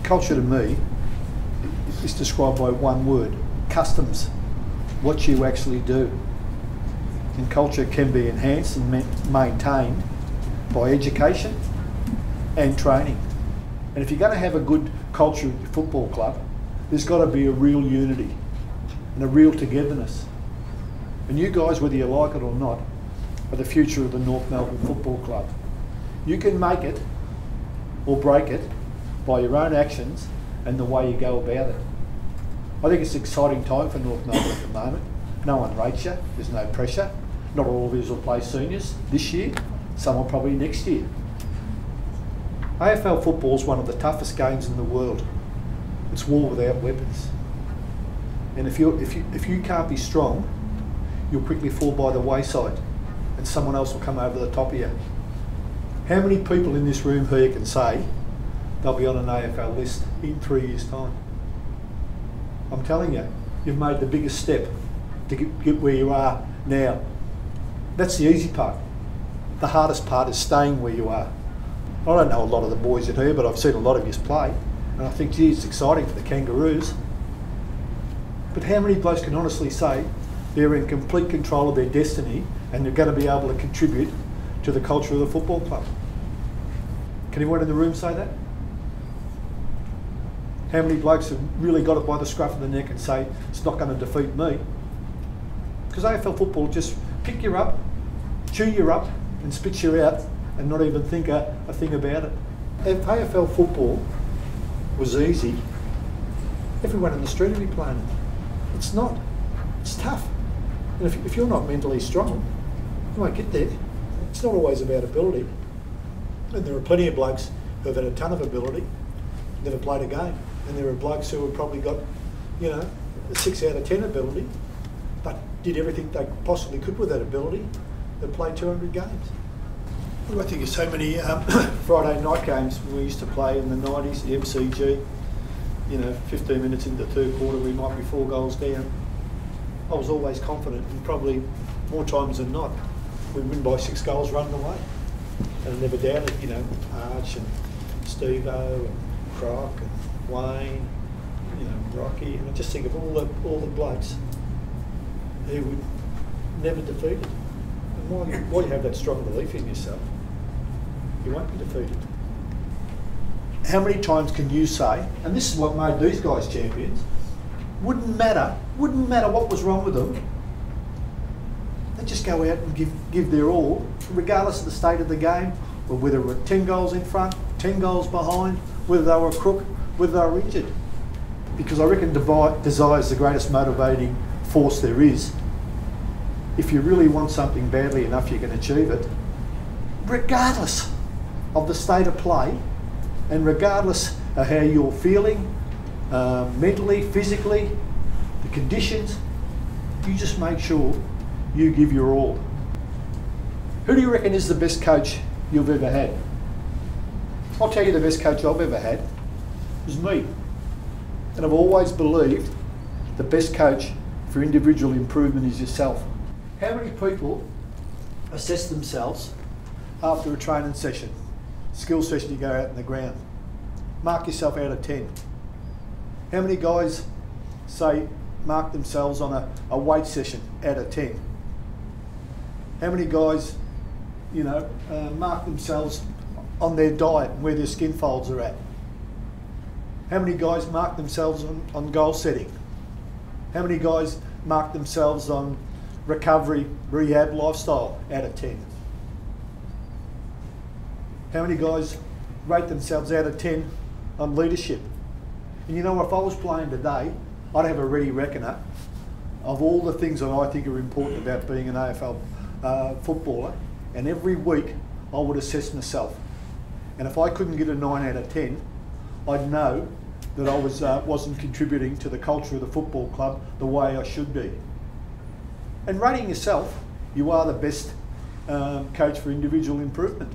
Culture to me is described by one word: customs. What you actually do. And culture can be enhanced and maintained by education and training. And if you're going to have a good culture at your football club, there's got to be a real unity and a real togetherness. And you guys, whether you like it or not, are the future of the North Melbourne Football Club. You can make it or break it by your own actions and the way you go about it. I think it's an exciting time for North Melbourne at the moment. No one rates you, there's no pressure. Not all of you will play seniors this year, some will probably next year. AFL football is one of the toughest games in the world. It's war without weapons. And if you can't be strong, you'll quickly fall by the wayside and someone else will come over the top of you. How many people in this room here can say they'll be on an AFL list in 3 years' time? I'm telling you, you've made the biggest step to get where you are now. That's the easy part. The hardest part is staying where you are. I don't know a lot of the boys in here, but I've seen a lot of you play, and I think, gee, it's exciting for the Kangaroos. But how many blokes can honestly say they're in complete control of their destiny and they're going to be able to contribute to the culture of the football club? Can anyone in the room say that? How many blokes have really got it by the scruff of the neck and say, it's not going to defeat me? Because AFL football just pick you up, chew you up and spit you out and not even think a thing about it. If AFL football was easy, everyone in the street would be playing it. It's not. It's tough. And if you're not mentally strong, you won't get there. It's not always about ability. And there are plenty of blokes who have had a ton of ability, never played a game. And there are blokes who have probably got, you know, a 6 out of 10 ability, but did everything they possibly could with that ability. They played 200 games. I think of so many Friday night games we used to play in the 90s, the MCG. You know, 15 minutes into the third quarter, we might be 4 goals down. I was always confident, and probably more times than not, we'd win by 6 goals running away. And I never doubted, you know, Arch and Steve-O and Croc and Wayne, you know, Rocky, and I just think of all the blokes who would never defeat it. And while you have that strong belief in yourself, you won't be defeated. How many times can you say, and this is what made these guys champions, wouldn't matter what was wrong with them, they just go out and give their all, regardless of the state of the game, or whether they were 10 goals in front, 10 goals behind, whether they were a crook, whether they were injured. Because I reckon desire is the greatest motivating force there is. If you really want something badly enough, you can achieve it, regardless of the state of play, and regardless of how you're feeling, mentally, physically, the conditions, you just make sure you give your all. Who do you reckon is the best coach you've ever had? I'll tell you the best coach I've ever had was me. And I've always believed the best coach for individual improvement is yourself. How many people assess themselves after a training session, skill session you go out in the ground? Mark yourself out of 10. How many guys say mark themselves on a weight session out of 10? How many guys, you know, mark themselves on their diet and where their skin folds are at? How many guys mark themselves on goal setting? How many guys mark themselves on recovery, rehab, lifestyle out of 10? How many guys rate themselves out of 10 on leadership? And you know, if I was playing today, I'd have a ready reckoner of all the things that I think are important about being an AFL footballer, and every week I would assess myself. And if I couldn't get a 9 out of 10, I'd know that I wasn't contributing to the culture of the football club the way I should be. And rating yourself, you are the best coach for individual improvement.